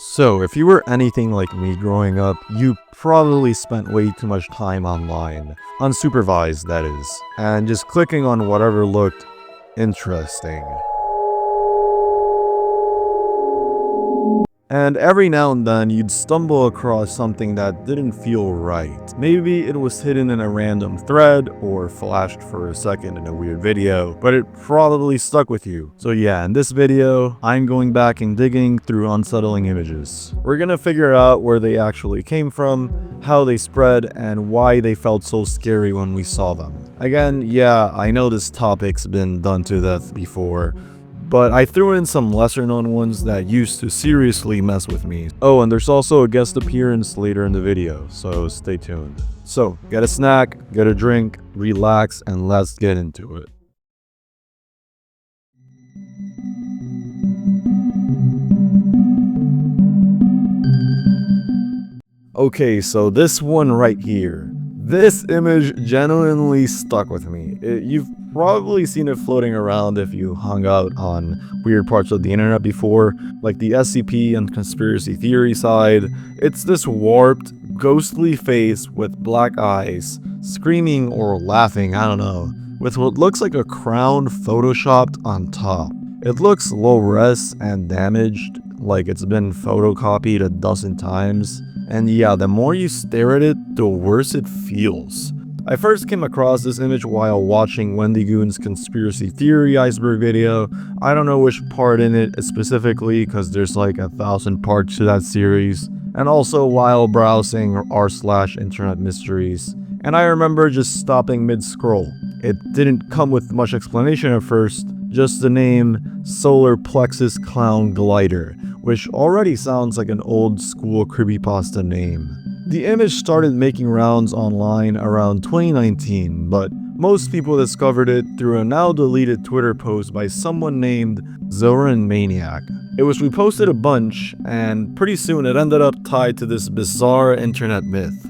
So, if you were anything like me growing up, you probably spent way too much time online, unsupervised that is, and just clicking on whatever looked interesting. And every now and then, you'd stumble across something that didn't feel right. Maybe it was hidden in a random thread, or flashed for a second in a weird video, but it probably stuck with you. So yeah, in this video, I'm going back and digging through unsettling images. We're gonna figure out where they actually came from, how they spread, and why they felt so scary when we saw them. Again, yeah, I know this topic's been done to death before, but I threw in some lesser known ones that used to seriously mess with me. Oh, and there's also a guest appearance later in the video, so stay tuned. So, get a snack, get a drink, relax, and let's get into it. Okay, so this one right here. This image genuinely stuck with me. You've probably seen it floating around if you hung out on weird parts of the internet before, like the SCP and conspiracy theory side. It's this warped, ghostly face with black eyes, screaming or laughing, I don't know, with what looks like a crown photoshopped on top. It looks low res and damaged, like it's been photocopied a dozen times. And yeah, the more you stare at it, the worse it feels. I first came across this image while watching Wendy Goon's conspiracy theory Eyeberry video. I don't know which part in it specifically because there's like 1,000 parts to that series. And also while browsing r/internetmysteries. And I remember just stopping mid-scroll. It didn't come with much explanation at first, just the name Solar Plexus Clown Glider, which already sounds like an old school creepypasta name. The image started making rounds online around 2019, but most people discovered it through a now deleted Twitter post by someone named Zoran Maniac. It was reposted a bunch, and pretty soon it ended up tied to this bizarre internet myth.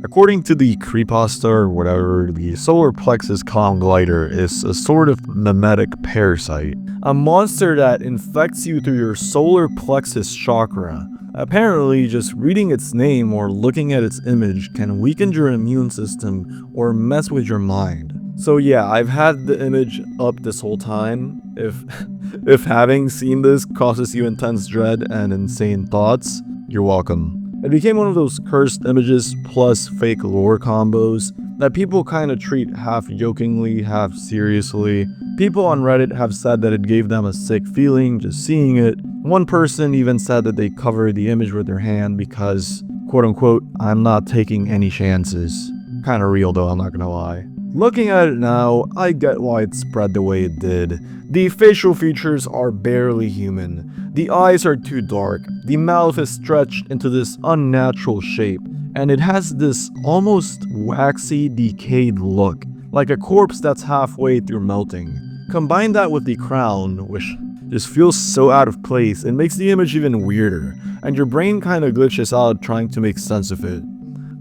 According to the creepypasta or whatever, the solar plexus clown glider is a sort of mimetic parasite, a monster that infects you through your solar plexus chakra. Apparently, just reading its name or looking at its image can weaken your immune system or mess with your mind. So yeah, I've had the image up this whole time. If having seen this causes you intense dread and insane thoughts, you're welcome. It became one of those cursed images plus fake lore combos that people kind of treat half jokingly, half seriously. People on Reddit have said that it gave them a sick feeling just seeing it. One person even said that they covered the image with their hand because, quote unquote, I'm not taking any chances. Kinda real though, I'm not gonna lie. Looking at it now, I get why it spread the way it did. The facial features are barely human. The eyes are too dark. The mouth is stretched into this unnatural shape, and it has this almost waxy, decayed look, like a corpse that's halfway through melting. Combine that with the crown, which just feels so out of place, it makes the image even weirder, and your brain kinda glitches out trying to make sense of it.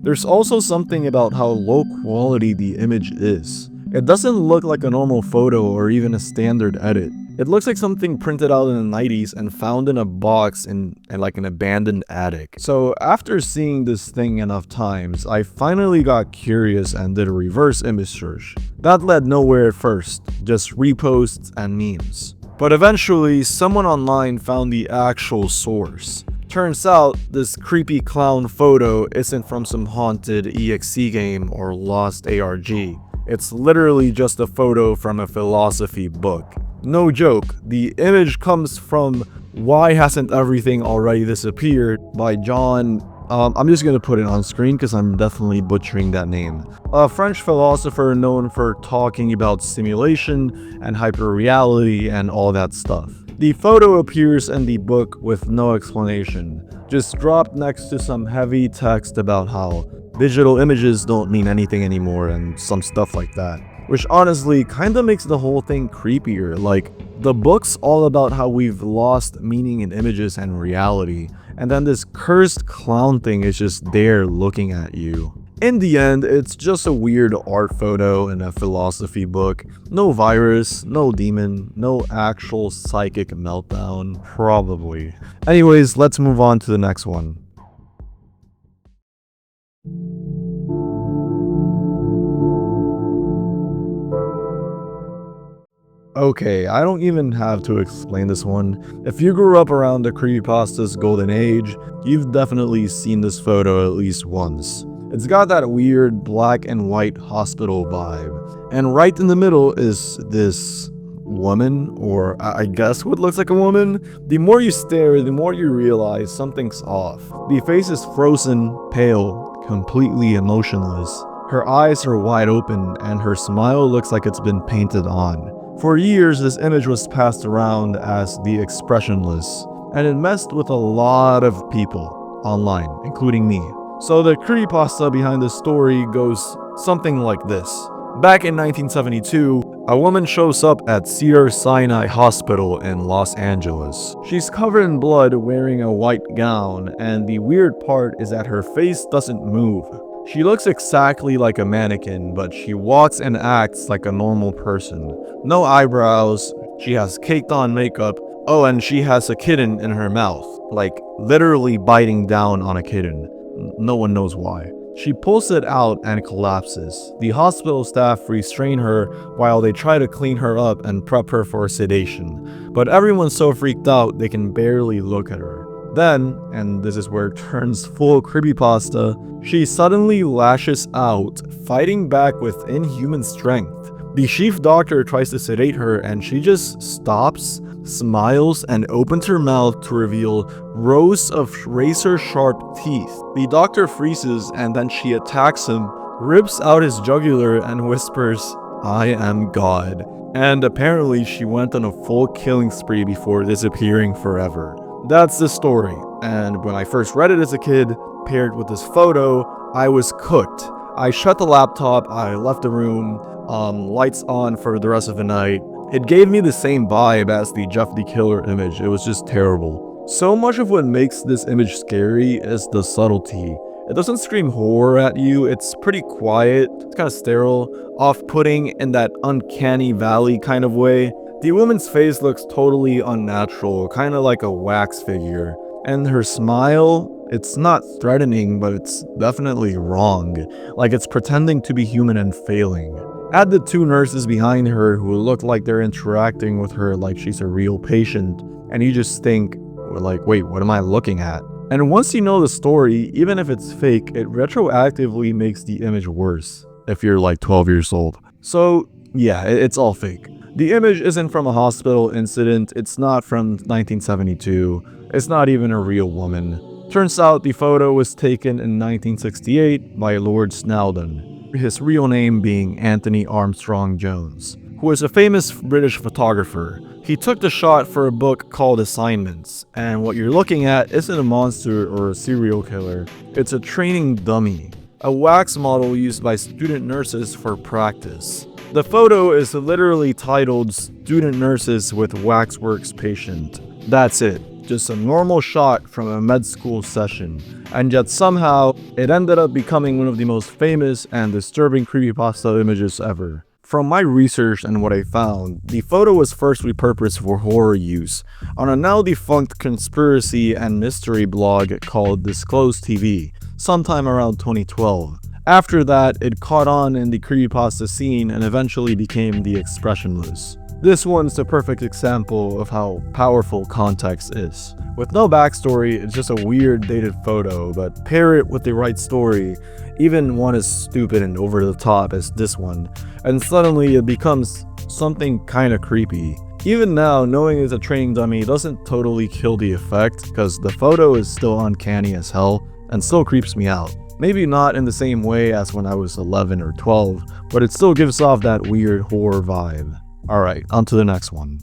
There's also something about how low quality the image is. It doesn't look like a normal photo or even a standard edit. It looks like something printed out in the 90s and found in a box in like an abandoned attic. So after seeing this thing enough times, I finally got curious and did a reverse image search. That led nowhere at first, just reposts and memes. But eventually, someone online found the actual source. Turns out, this creepy clown photo isn't from some haunted EXE game or lost ARG. It's literally just a photo from a philosophy book. No joke, the image comes from Why Hasn't Everything Already Disappeared by John... I'm just gonna put it on screen because I'm definitely butchering that name. A French philosopher known for talking about simulation and hyperreality and all that stuff. The photo appears in the book with no explanation, just dropped next to some heavy text about how digital images don't mean anything anymore and some stuff like that. Which honestly kinda makes the whole thing creepier, like the book's all about how we've lost meaning in images and reality, and then this cursed clown thing is just there looking at you. In the end, it's just a weird art photo in a philosophy book. No virus, no demon, no actual psychic meltdown, probably. Anyways, let's move on to the next one. Okay, I don't even have to explain this one. If you grew up around the creepypasta's golden age, you've definitely seen this photo at least once. It's got that weird black and white hospital vibe. And right in the middle is this woman, or I guess what looks like a woman. The more you stare, the more you realize something's off. The face is frozen, pale, completely emotionless. Her eyes are wide open and her smile looks like it's been painted on. For years, this image was passed around as the expressionless, and it messed with a lot of people online, including me. So the creepypasta behind this story goes something like this. Back in 1972, a woman shows up at Cedars-Sinai Hospital in Los Angeles. She's covered in blood, wearing a white gown, and the weird part is that her face doesn't move. She looks exactly like a mannequin, but she walks and acts like a normal person. No eyebrows, she has caked on makeup, oh, and she has a kitten in her mouth, like literally biting down on a kitten. No one knows why. She pulls it out and collapses. The hospital staff restrain her while they try to clean her up and prep her for sedation, but everyone's so freaked out they can barely look at her. Then, and this is where it turns full creepypasta, she suddenly lashes out, fighting back with inhuman strength. The chief doctor tries to sedate her and she just stops, smiles, and opens her mouth to reveal rows of razor-sharp teeth. The doctor freezes and then she attacks him, rips out his jugular and whispers, "I am God." And apparently she went on a full killing spree before disappearing forever. That's the story, and when I first read it as a kid, paired with this photo, I was cooked. I shut the laptop, I left the room, lights on for the rest of the night. It gave me the same vibe as the Jeff the Killer image. It was just terrible. So much of what makes this image scary is the subtlety. It doesn't scream horror at you, it's pretty quiet, it's kind of sterile, off-putting in that uncanny valley kind of way. The woman's face looks totally unnatural, kind of like a wax figure. And her smile, it's not threatening, but it's definitely wrong. Like it's pretending to be human and failing. Add the two nurses behind her who look like they're interacting with her like she's a real patient, and you just think, like, wait, what am I looking at? And once you know the story, even if it's fake, it retroactively makes the image worse if you're like 12 years old. So yeah, it's all fake. The image isn't from a hospital incident, it's not from 1972, it's not even a real woman. Turns out the photo was taken in 1968 by Lord Snowdon, his real name being Anthony Armstrong Jones, who is a famous British photographer. He took the shot for a book called Assignments, and what you're looking at isn't a monster or a serial killer, it's a training dummy, a wax model used by student nurses for practice. The photo is literally titled "Student Nurses with Waxworks Patient." That's it, just a normal shot from a med school session, and yet somehow it ended up becoming one of the most famous and disturbing creepypasta images ever. From my research and what I found, the photo was first repurposed for horror use on a now defunct conspiracy and mystery blog called Disclosed TV, sometime around 2012. After that, it caught on in the creepypasta scene and eventually became the expressionless. This one's the perfect example of how powerful context is. With no backstory, it's just a weird dated photo, but pair it with the right story, even one as stupid and over the top as this one, and suddenly it becomes something kinda creepy. Even now, knowing it's a training dummy doesn't totally kill the effect, because the photo is still uncanny as hell, and still creeps me out. Maybe not in the same way as when I was 11 or 12, but it still gives off that weird horror vibe. Alright, on to the next one.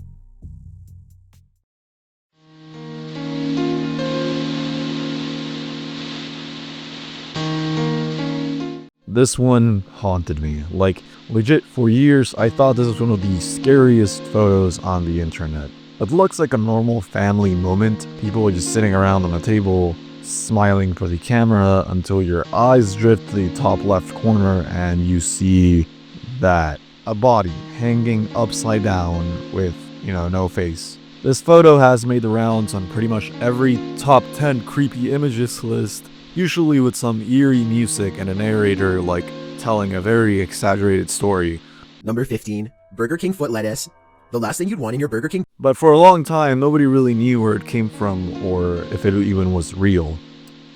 This one haunted me. Like, legit, for years, I thought this was one of the scariest photos on the internet. It looks like a normal family moment. People are just sitting around on a table, smiling for the camera until your eyes drift to the top left corner and you see that. A body hanging upside down with, no face. This photo has made the rounds on pretty much every top 10 creepy images list, usually with some eerie music and a narrator like telling a very exaggerated story. Number 15, Burger King foot lettuce. The last thing you'd want in your Burger King. But for a long time, nobody really knew where it came from or if it even was real.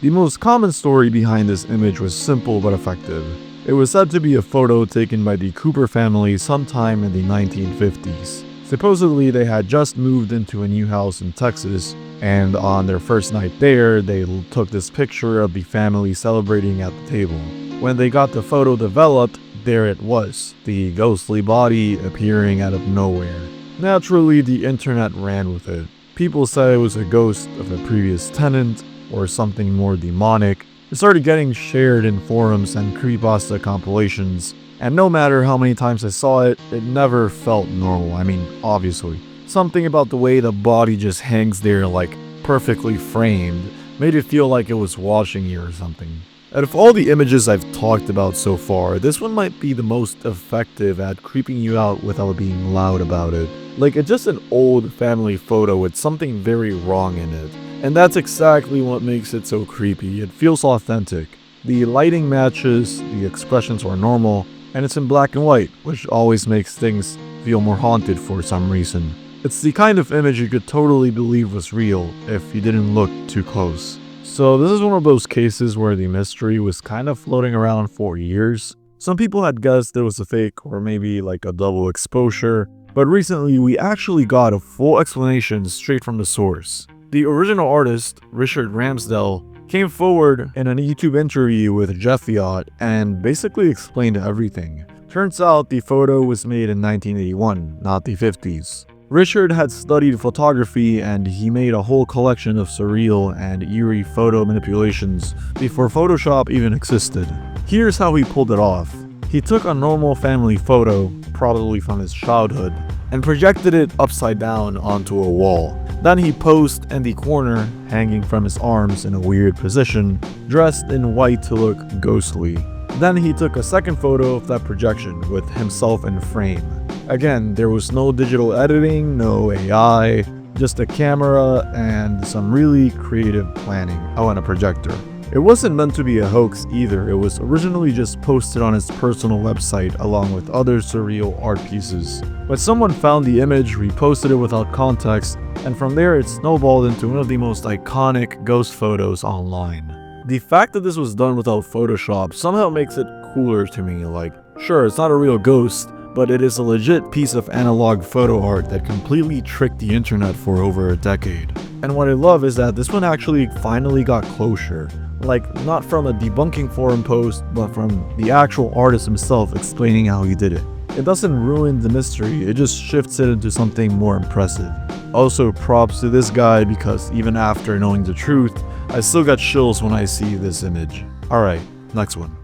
The most common story behind this image was simple but effective. It was said to be a photo taken by the Cooper family sometime in the 1950s. Supposedly, they had just moved into a new house in Texas, and on their first night there, they took this picture of the family celebrating at the table. When they got the photo developed, there it was, the ghostly body appearing out of nowhere. Naturally, the internet ran with it. People said it was a ghost of a previous tenant, or something more demonic. It started getting shared in forums and creepypasta compilations, and no matter how many times I saw it, it never felt normal. I mean, obviously. Something about the way the body just hangs there like perfectly framed made it feel like it was watching you or something. Out of all the images I've talked about so far, this one might be the most effective at creeping you out without being loud about it. Like, it's just an old family photo with something very wrong in it. And that's exactly what makes it so creepy. It feels authentic. The lighting matches, the expressions are normal, and it's in black and white, which always makes things feel more haunted for some reason. It's the kind of image you could totally believe was real if you didn't look too close. So this is one of those cases where the mystery was kind of floating around for years. Some people had guessed it was a fake or maybe like a double exposure, but recently we actually got a full explanation straight from the source. The original artist, Richard Ramsdell, came forward in a YouTube interview with Jeff Yacht and basically explained everything. Turns out the photo was made in 1981, not the 50s. Richard had studied photography and he made a whole collection of surreal and eerie photo manipulations before Photoshop even existed. Here's how he pulled it off. He took a normal family photo, probably from his childhood, and projected it upside down onto a wall. Then he posed in the corner, hanging from his arms in a weird position, dressed in white to look ghostly. Then he took a second photo of that projection with himself in frame. Again, there was no digital editing, no AI, just a camera and some really creative planning. Oh, and a projector. It wasn't meant to be a hoax either. It was originally just posted on his personal website along with other surreal art pieces. But someone found the image, reposted it without context, and from there it snowballed into one of the most iconic ghost photos online. The fact that this was done without Photoshop somehow makes it cooler to me. Like, sure, it's not a real ghost, but it is a legit piece of analog photo art that completely tricked the internet for over a decade. And what I love is that this one actually finally got closure. Like, not from a debunking forum post, but from the actual artist himself explaining how he did it. It doesn't ruin the mystery, it just shifts it into something more impressive. Also, props to this guy because even after knowing the truth, I still got chills when I see this image. Alright, next one.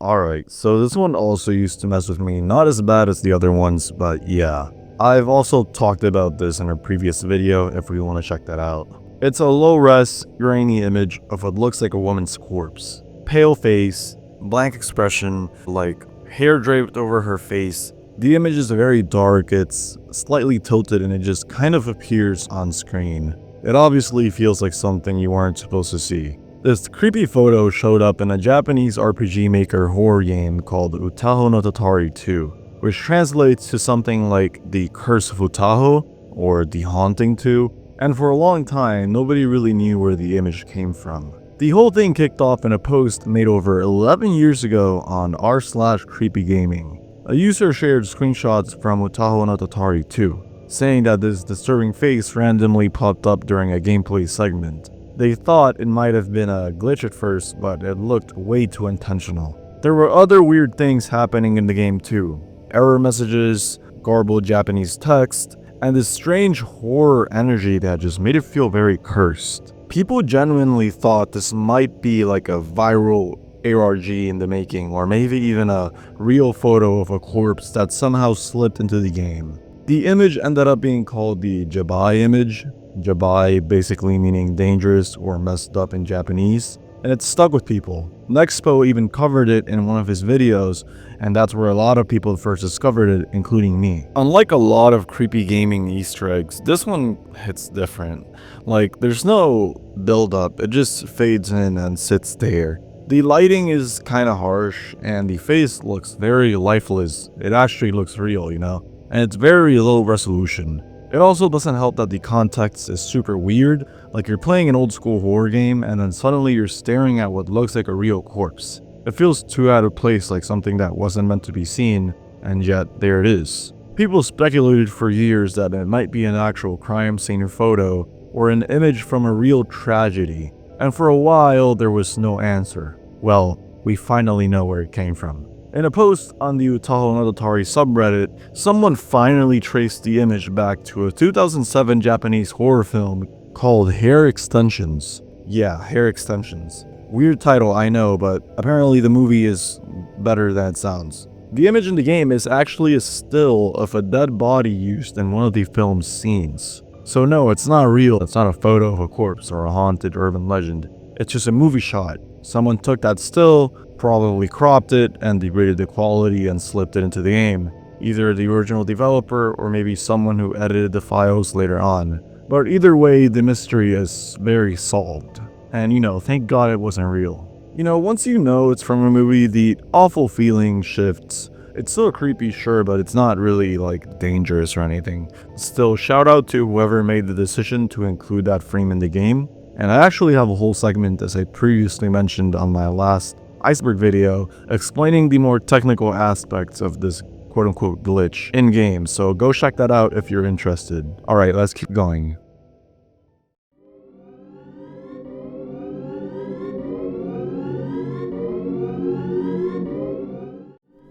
Alright, so this one also used to mess with me, not as bad as the other ones, but yeah. I've also talked about this in a previous video if we want to check that out. It's a low-res, grainy image of what looks like a woman's corpse. Pale face, blank expression, like hair draped over her face. The image is very dark, it's slightly tilted and it just kind of appears on screen. It obviously feels like something you aren't supposed to see. This creepy photo showed up in a Japanese RPG Maker horror game called Utaho no Tatari 2, which translates to something like The Curse of Utaho, or The Haunting 2, and for a long time, nobody really knew where the image came from. The whole thing kicked off in a post made over 11 years ago on r/creepygaming. A user shared screenshots from Utaho no Tatari 2, saying that this disturbing face randomly popped up during a gameplay segment. They thought it might have been a glitch at first, but it looked way too intentional. There were other weird things happening in the game too. Error messages, garbled Japanese text, and this strange horror energy that just made it feel very cursed. People genuinely thought this might be like a viral ARG in the making, or maybe even a real photo of a corpse that somehow slipped into the game. The image ended up being called the Jabai image, Jabai basically meaning dangerous or messed up in Japanese, and it stuck with people. Nexpo even covered it in one of his videos, and that's where a lot of people first discovered it, including me. Unlike a lot of creepy gaming Easter eggs, this one hits different. Like, there's no build-up, it just fades in and sits there. The lighting is kinda harsh, and the face looks very lifeless. It actually looks real, you know? And it's very low resolution. It also doesn't help that the context is super weird, like you're playing an old school horror game and then suddenly you're staring at what looks like a real corpse. It feels too out of place, like something that wasn't meant to be seen, and yet there it is. People speculated for years that it might be an actual crime scene photo or an image from a real tragedy, and for a while there was no answer. Well, we finally know where it came from. In a post on the Utaho Nadatari subreddit, someone finally traced the image back to a 2007 Japanese horror film called Hair Extensions. Yeah, Hair Extensions. Weird title, I know, but apparently the movie is better than it sounds. The image in the game is actually a still of a dead body used in one of the film's scenes. So no, it's not real, it's not a photo of a corpse or a haunted urban legend. It's just a movie shot. Someone took that still, probably cropped it and degraded the quality and slipped it into the game. Either the original developer or maybe someone who edited the files later on. But either way, the mystery is very solved. And you know, thank God it wasn't real. You know, once you know it's from a movie, the awful feeling shifts. It's still creepy, sure, but it's not really like dangerous or anything. Still, shout out to whoever made the decision to include that frame in the game. And I actually have a whole segment, as I previously mentioned on my last Iceberg video, explaining the more technical aspects of this quote-unquote glitch in-game, so go check that out if you're interested. Alright, let's keep going.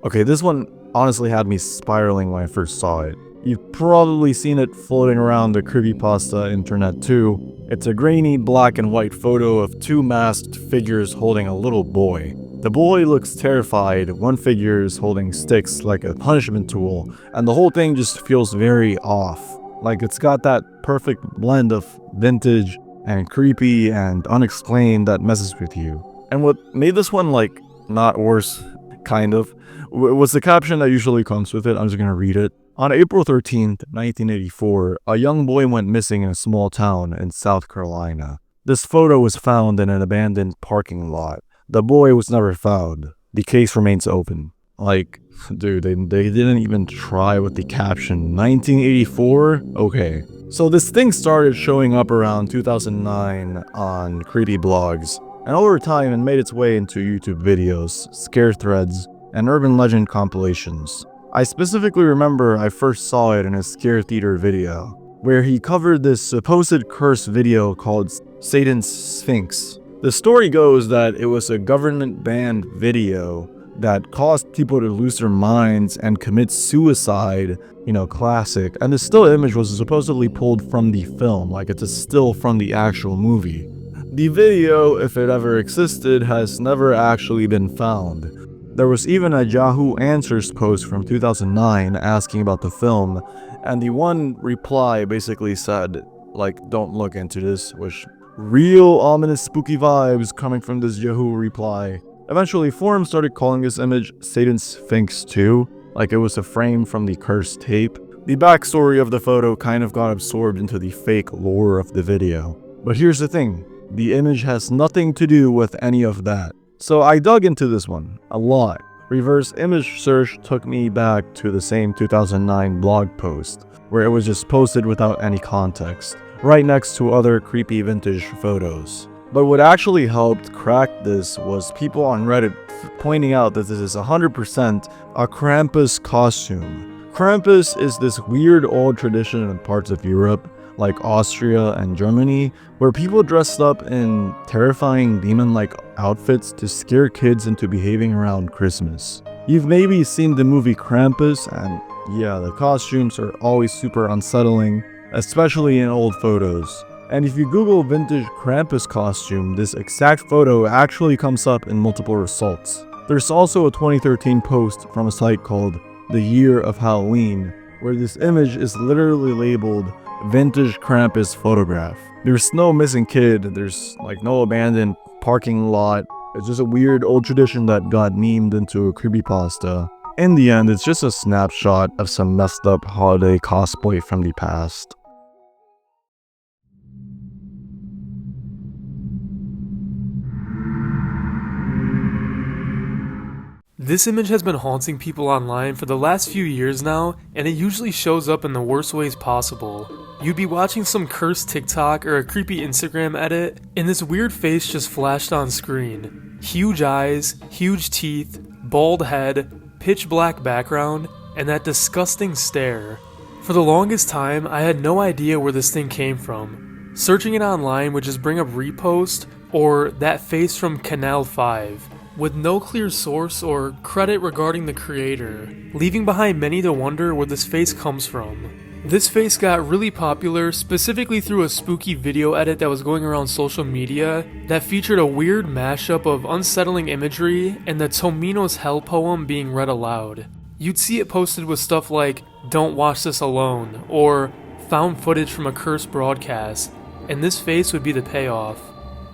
Okay, this one honestly had me spiraling when I first saw it. You've probably seen it floating around the creepypasta internet too. It's a grainy black and white photo of two masked figures holding a little boy. The boy looks terrified, one figure is holding sticks like a punishment tool, and the whole thing just feels very off. Like it's got that perfect blend of vintage and creepy and unexplained that messes with you. And what made this one like not worse, kind of, was the caption that usually comes with it. I'm just gonna read it. On April 13th, 1984, a young boy went missing in a small town in South Carolina. This photo was found in an abandoned parking lot. The boy was never found. The case remains open. Like, dude, they didn't even try with the caption. 1984? Okay. So this thing started showing up around 2009 on creepy blogs, and over time it made its way into YouTube videos, scare threads, and urban legend compilations. I specifically remember I first saw it in a scare theater video, where he covered this supposed curse video called Satan's Sphinx. The story goes that it was a government-banned video that caused people to lose their minds and commit suicide, you know, classic. And the still image was supposedly pulled from the film, like it's a still from the actual movie. The video, if it ever existed, has never actually been found. There was even a Yahoo Answers post from 2009 asking about the film, and the one reply basically said, like, don't look into this, which real ominous spooky vibes coming from this Yahoo reply. Eventually, forums started calling this image Satan's Sphinx too, like it was a frame from the cursed tape. The backstory of the photo kind of got absorbed into the fake lore of the video. But here's the thing, the image has nothing to do with any of that. So I dug into this one a lot. Reverse image search took me back to the same 2009 blog post, where it was just posted without any context, right next to other creepy vintage photos. But what actually helped crack this was people on Reddit pointing out that this is 100% a Krampus costume. Krampus is this weird old tradition in parts of Europe, like Austria and Germany, where people dressed up in terrifying demon-like outfits to scare kids into behaving around Christmas. You've maybe seen the movie Krampus, and yeah, the costumes are always super unsettling, especially in old photos. And if you Google vintage Krampus costume, this exact photo actually comes up in multiple results. There's also a 2013 post from a site called The Year of Halloween, where this image is literally labeled vintage Krampus photograph. There's no missing kid, there's like no abandoned parking lot. It's just a weird old tradition that got memed into a creepypasta. In the end, it's just a snapshot of some messed up holiday cosplay from the past. This image has been haunting people online for the last few years now, and it usually shows up in the worst ways possible. You'd be watching some cursed TikTok or a creepy Instagram edit, and this weird face just flashed on screen. Huge eyes, huge teeth, bald head, pitch black background, and that disgusting stare. For the longest time, I had no idea where this thing came from. Searching it online would just bring up repost or that face from Canal 5. With no clear source or credit regarding the creator, leaving behind many to wonder where this face comes from. This face got really popular specifically through a spooky video edit that was going around social media that featured a weird mashup of unsettling imagery and the Tomino's Hell poem being read aloud. You'd see it posted with stuff like, "Don't watch this alone," or "Found footage from a cursed broadcast," and this face would be the payoff.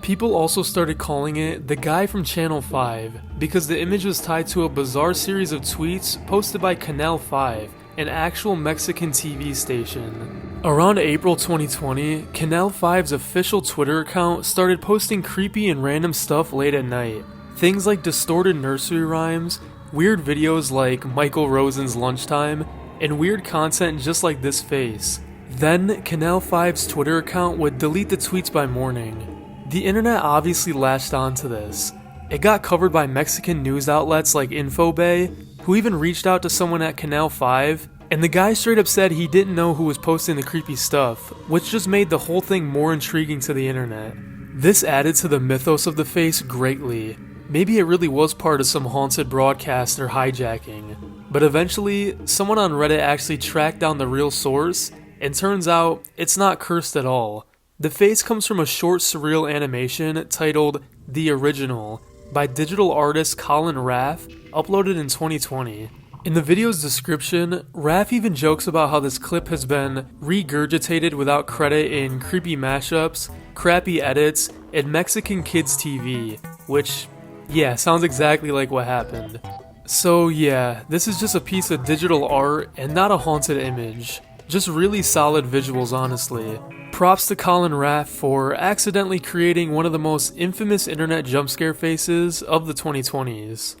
People also started calling it the guy from Channel 5 because the image was tied to a bizarre series of tweets posted by Canal 5, an actual Mexican TV station. Around April 2020, Canal 5's official Twitter account started posting creepy and random stuff late at night. Things like distorted nursery rhymes, weird videos like Michael Rosen's Lunchtime, and weird content just like this face. Then, Canal 5's Twitter account would delete the tweets by morning. The internet obviously latched onto this. It got covered by Mexican news outlets like Infobay, who even reached out to someone at Canal 5, and the guy straight up said he didn't know who was posting the creepy stuff, which just made the whole thing more intriguing to the internet. This added to the mythos of the face greatly. Maybe it really was part of some haunted broadcast or hijacking. But eventually, someone on Reddit actually tracked down the real source, and turns out it's not cursed at all. The face comes from a short surreal animation titled The Original by digital artist Colin Raff, uploaded in 2020. In the video's description, Raff even jokes about how this clip has been regurgitated without credit in creepy mashups, crappy edits, and Mexican kids TV, which, yeah, sounds exactly like what happened. So yeah, this is just a piece of digital art and not a haunted image. Just really solid visuals, honestly. Props to Colin Raff for accidentally creating one of the most infamous internet jumpscare faces of the 2020s.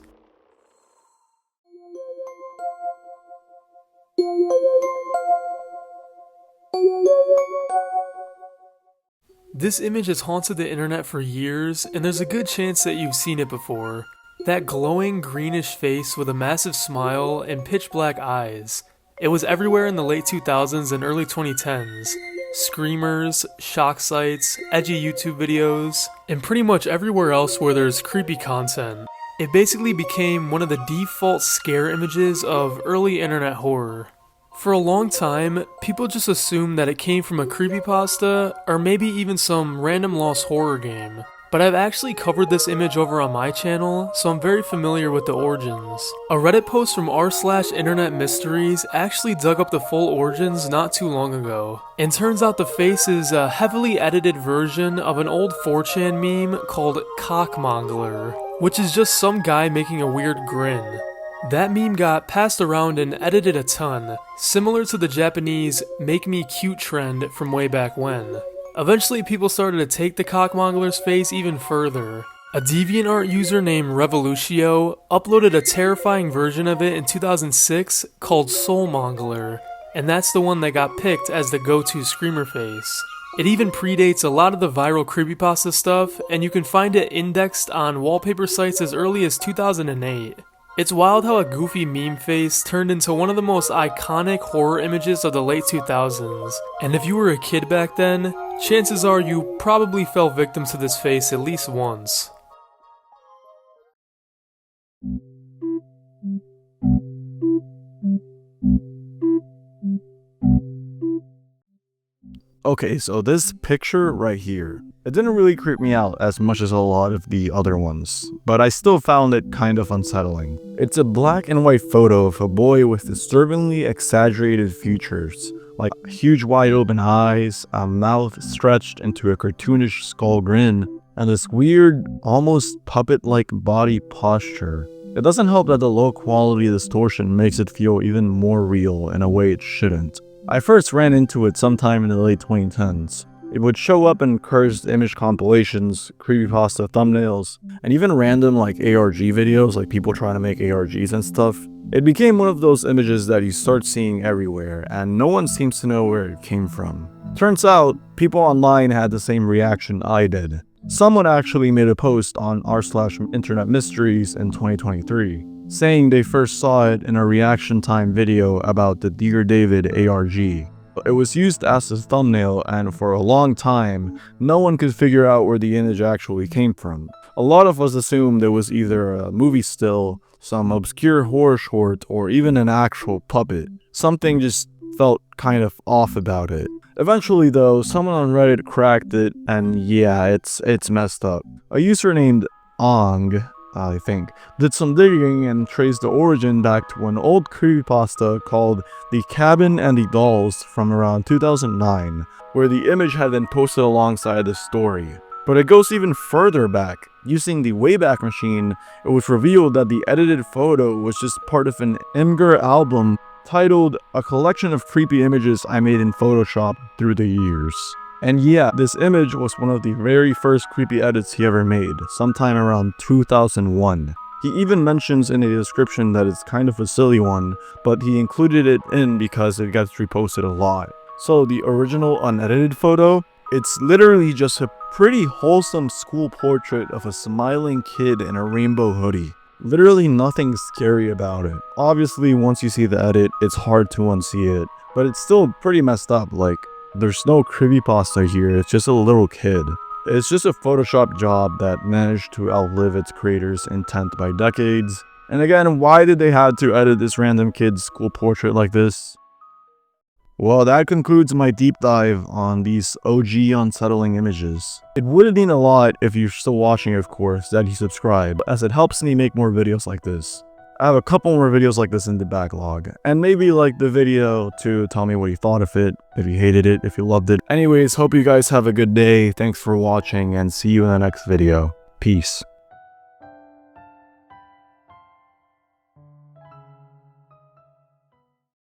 This image has haunted the internet for years, and there's a good chance that you've seen it before. That glowing greenish face with a massive smile and pitch black eyes. It was everywhere in the late 2000s and early 2010s. Screamers, shock sites, edgy YouTube videos, and pretty much everywhere else where there's creepy content. It basically became one of the default scare images of early internet horror. For a long time, people just assumed that it came from a creepypasta or maybe even some random lost horror game. But I've actually covered this image over on my channel, so I'm very familiar with the origins. A Reddit post from r/internetmysteries actually dug up the full origins not too long ago. And turns out the face is a heavily edited version of an old 4chan meme called cockmongler, which is just some guy making a weird grin. That meme got passed around and edited a ton, similar to the Japanese "make me cute" trend from way back when. Eventually, people started to take the cockmongler's face even further. A DeviantArt user named Revolutio uploaded a terrifying version of it in 2006 called Soulmongler, and that's the one that got picked as the go-to screamer face. It even predates a lot of the viral creepypasta stuff, and you can find it indexed on wallpaper sites as early as 2008. It's wild how a goofy meme face turned into one of the most iconic horror images of the late 2000s. And if you were a kid back then, chances are you probably fell victim to this face at least once. Okay, so this picture right here, it didn't really creep me out as much as a lot of the other ones, but I still found it kind of unsettling. It's a black and white photo of a boy with disturbingly exaggerated features, like huge wide open eyes, a mouth stretched into a cartoonish skull grin, and this weird, almost puppet-like body posture. It doesn't help that the low quality distortion makes it feel even more real in a way it shouldn't. I first ran into it sometime in the late 2010s. It would show up in cursed image compilations, creepypasta thumbnails, and even random like ARG videos, like people trying to make ARGs and stuff. It became one of those images that you start seeing everywhere, and no one seems to know where it came from. Turns out, people online had the same reaction I did. Someone actually made a post on r/internetmysteries in 2023, saying they first saw it in a reaction time video about the Dear David ARG. It was used as a thumbnail, and for a long time, no one could figure out where the image actually came from. A lot of us assumed it was either a movie still, some obscure horror short, or even an actual puppet. Something just felt kind of off about it. Eventually though, someone on Reddit cracked it, and yeah, it's messed up. A user named Ong, I think, did some digging and traced the origin back to an old creepypasta called The Cabin and the Dolls from around 2009, where the image had been posted alongside the story. But it goes even further back. Using the Wayback Machine, it was revealed that the edited photo was just part of an Imgur album titled A Collection of Creepy Images I Made in Photoshop Through the Years. And yeah, this image was one of the very first creepy edits he ever made, sometime around 2001. He even mentions in a description that it's kind of a silly one, but he included it in because it gets reposted a lot. So the original unedited photo, it's literally just a pretty wholesome school portrait of a smiling kid in a rainbow hoodie. Literally nothing scary about it. Obviously, once you see the edit, it's hard to unsee it, but it's still pretty messed up. Like, there's no creepypasta here, it's just a little kid. It's just a Photoshop job that managed to outlive its creator's intent by decades. And again, why did they have to edit this random kid's school portrait like this? Well, that concludes my deep dive on these OG unsettling images. It would mean a lot if you're still watching, of course, that you subscribe, as it helps me make more videos like this. I have a couple more videos like this in the backlog, and maybe like the video to tell me what you thought of it, if you hated it, if you loved it. Anyways, hope you guys have a good day, thanks for watching, and see you in the next video. Peace.